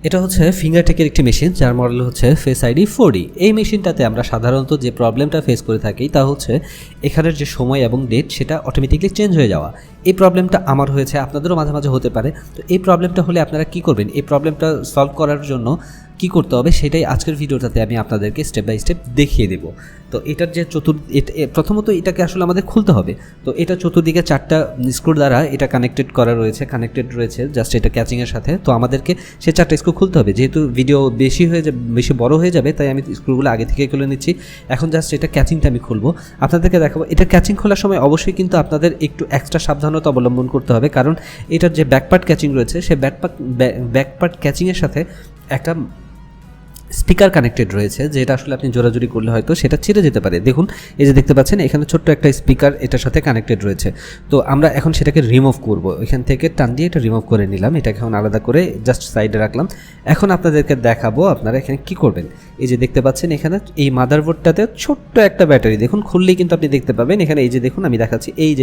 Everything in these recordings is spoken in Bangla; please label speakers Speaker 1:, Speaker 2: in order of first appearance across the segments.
Speaker 1: এটা হচ্ছে FinGerTec-এর একটি মেশিন যার মডেল হচ্ছে ফেস আইডি 4D। এই মেশিনটাতে আমরা সাধারণত যে প্রবলেমটা ফেস করে থাকি তা হচ্ছে এখানের যে সময় এবং ডেট সেটা অটোমেটিকলি চেঞ্জ হয়ে যাওয়া। এই প্রবলেমটা আমার হয়েছে, আপনাদেরও মাঝে মাঝে হতে পারে। তো এই প্রবলেমটা হলে আপনারা কি করবেন, এই প্রবলেমটা সলভ করার জন্য কি করতে হবে সেটাই আজকের ভিডিওটাতে আমি আপনাদেরকে স্টেপ বাই স্টেপ দেখিয়ে দেব। তো এটার যে প্রথমত এটাকে আসলে আমাদের খুলতে হবে। তো এটা চতুর্দিকে 4টা স্ক্রু দ্বারা এটা কানেক্টেড রয়েছে জাস্ট এটা ক্যাচিংয়ের সাথে। তো আমাদেরকে সে 4টা স্ক্রু খুলতে হবে। যেহেতু ভিডিও বেশি বড় হয়ে যাবে তাই আমি স্ক্রুগুলো আগে থেকে খুলে নিচ্ছি। এখন জাস্ট এটা ক্যাচিংটা আমি খুলবো, আপনাদেরকে দেখাবো। এটা ক্যাচিং খোলার সময় অবশ্যই কিন্তু আপনাদের একটু এক্সট্রা সাবধানতা অবলম্বন করতে হবে, কারণ এটার যে ব্যাকপার্ট ক্যাচিং রয়েছে সে ব্যাকপার্ট ক্যাচিংয়ের সাথে একটা স্পিকার কানেক্টেড রয়েছে, যেটা আসলে আপনি জোরাজুরি করলে হয়তো সেটা ছিঁড়ে যেতে পারে। দেখুন এই যে দেখতে পাচ্ছেন এখানে ছোট্ট একটা স্পিকার এটার সাথে কানেক্টেড রয়েছে। তো আমরা এখন সেটাকে রিমুভ করব, এখান থেকে টান দিয়ে এটা রিমুভ করে নিলাম। এটাকে এখন আলাদা করে জাস্ট সাইডে রাখলাম। এখন আপনাদেরকে দেখাবো আপনারা এখানে কি করবেন। এই যে দেখতে পাচ্ছেন এখানে এই মাদারবোর্ডটাতে ছোট্ট একটা ব্যাটারি, দেখুন খুললেই কিন্তু আপনি দেখতে পাবেন এখানে। এই যে দেখুন আমি দেখাচ্ছি, এই যে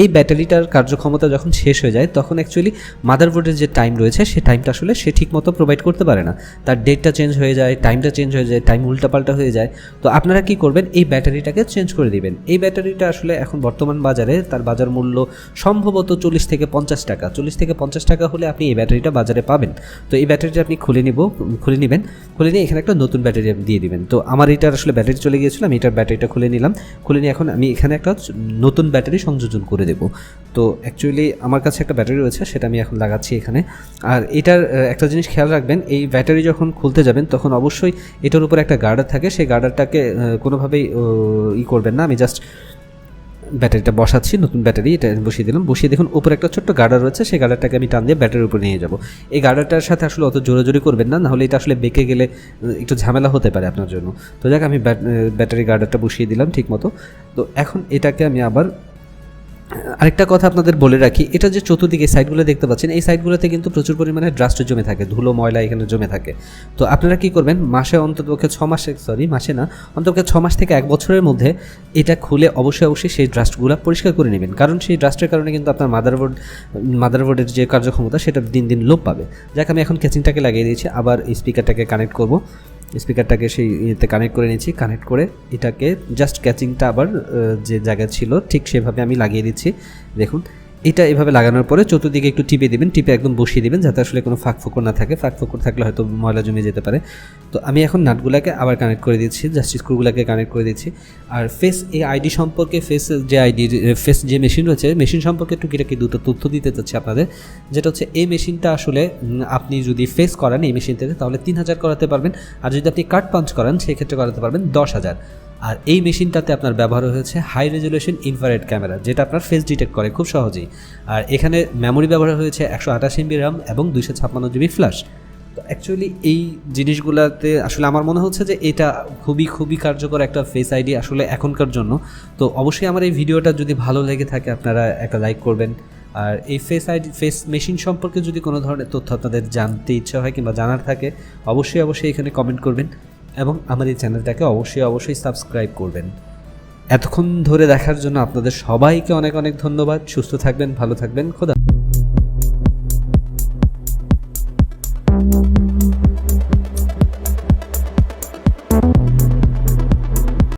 Speaker 1: এই ব্যাটারিটার কার্যক্ষমতা যখন শেষ হয়ে যায় তখন অ্যাকচুয়ালি মাদারবোর্ডের যে টাইম রয়েছে সেই টাইমটা আসলে সে ঠিকমতো প্রোভাইড করতে পারে না। তার ডেটটা চেঞ্জ হয়ে যায়, টাইমটা চেঞ্জ হয়ে যায়, টাইম উল্টাপাল্টা হয়ে যায়। তো আপনারা কি করবেন, এই ব্যাটারিটাকে চেঞ্জ করে দিবেন। এই ব্যাটারিটা আসলে এখন বর্তমান বাজারে তার বাজার মূল্য সম্ভবত 40 থেকে 50 টাকা। 40 থেকে 50 টাকা হলে আপনি এই ব্যাটারিটা বাজারে পাবেন। তো এই ব্যাটারিটা আপনি খুলে নিয়ে এখানে একটা নতুন ব্যাটারি দিয়ে দিবেন। তো আমার এটার আসলে ব্যাটারি চলে গিয়েছিল, আমি এটার ব্যাটারিটা খুলে নিয়ে এখন আমি এখানে একটা নতুন ব্যাটারি সংযোজন করে দেব। তো অ্যাকচুয়ালি আমার কাছে একটা ব্যাটারি রয়েছে, সেটা আমি এখন লাগাচ্ছি এখানে। আর এটার একটা জিনিস খেয়াল রাখবেন, এই ব্যাটারি যখন খুলতে যাবেন তখন অবশ্যই এটার উপর একটা গার্ডার থাকে, সেই গার্ডারটাকে কোনোভাবেই করবেন না। আমি জাস্ট ব্যাটারিটা বসাচ্ছি, নতুন ব্যাটারি এটা বসিয়ে দেখুন উপরে একটা ছোট্ট গার্ডার রয়েছে, সেই গার্ডারটাকে আমি টান দিয়ে ব্যাটারির উপর নিয়ে যাব। এই গার্ডারটার সাথে আসলে অত জোরাজোরি করবেন না, নাহলে এটা আসলে বেঁকে গেলে একটু ঝামেলা হতে পারে আপনার জন্য। তো যাক আমি ব্যাটারি গার্ডারটা বসিয়ে দিলাম ঠিক মতো। তো এখন এটাকে আমি আবার আরেকটা কথা আপনাদের বলে রাখি, এটা যে চতুর্দিকে সাইডগুলো দেখতে পাচ্ছেন এই সাইডগুলোতে কিন্তু প্রচুর পরিমাণে ডাস্ট জমে থাকে, ধুলো ময়লা এখানে জমে থাকে। তো আপনারা কি করবেন, অন্ততপক্ষে 6 মাস থেকে 1 বছরের মধ্যে এটা খুলে অবশ্যই সেই ডাস্টগুলো পরিষ্কার করে নেবেন, কারণ সেই ডাস্টের কারণে কিন্তু আপনার মাদারবোর্ডের যে কার্যক্ষমতা সেটা দিন দিন লোপ পাবে। যাক আমি এখন ক্যাচিংটাকে লাগিয়ে দিয়েছি, আবার স্পিকারটাকে কানেক্ট করব। স্পিকারটাকে সেই ইয়েতে কানেক্ট করে নিয়েছি, কানেক্ট করে এটাকে জাস্ট ক্যাচিংটা আবার যে জায়গায় ছিল ঠিক সেভাবে আমি লাগিয়ে দিচ্ছি। দেখুন এটা এভাবে লাগানোর পরে চতুর্দিকে একটু টিপে দিবেন, টিপে একদম বসিয়ে দিবেন যাতে আসলে কোনো ফাঁকফোকর না থাকে। ফাঁকফোকর থাকলে হয়তো ময়লা জমে যেতে পারে। তো আমি এখন নাটগুলোকে আবার কানেক্ট করে দিচ্ছি, জাস্ট স্ক্রুগুলোকে কানেক্ট করে দিচ্ছি। আর ফেস আইডি সম্পর্কে, ফেস যে মেশিন রয়েছে মেশিন সম্পর্কে টুকিটাকি দুটো তথ্য দিতে চাচ্ছি আপনাদের। যেটা হচ্ছে এই মেশিনটা আসলে আপনি যদি ফেস করান এই মেশিন থেকে তাহলে 3000 করাতে পারবেন, আর যদি আপনি কাট পাঞ্চ করান সেক্ষেত্রে করাতে পারবেন 10,000। আর এই মেশিনটাতে আপনার ব্যবহার হয়েছে হাই রেজলিউশন ইনফ্রারেড ক্যামেরা, যেটা আপনার ফেস ডিটেক্ট করে খুব সহজেই। আর এখানে মেমোরি ব্যবহার হয়েছে 128 MB র্যাম এবং 256 GB ফ্ল্যাশ। তো অ্যাকচুয়ালি এই জিনিসগুলোতে আসলে আমার মনে হচ্ছে যে এটা খুবই কার্যকর একটা ফেস আইডি আসলে এখনকার জন্য। তো অবশ্যই আমার এই ভিডিওটা যদি ভালো লেগে থাকে আপনারা একটা লাইক করবেন। আর এই ফেস মেশিন সম্পর্কে যদি কোনো ধরনের তথ্য আপনাদের জানতে ইচ্ছা হয় কিংবা জানার থাকে অবশ্যই এখানে কমেন্ট করবেন এবং আমার এই চ্যানেলটাকে অবশ্যই সাবস্ক্রাইব করবেন। এতক্ষণ ধরে দেখার জন্য আপনাদের সবাইকে অনেক ধন্যবাদ। সুস্থ থাকবেন, ভালো থাকবেন, খোদা।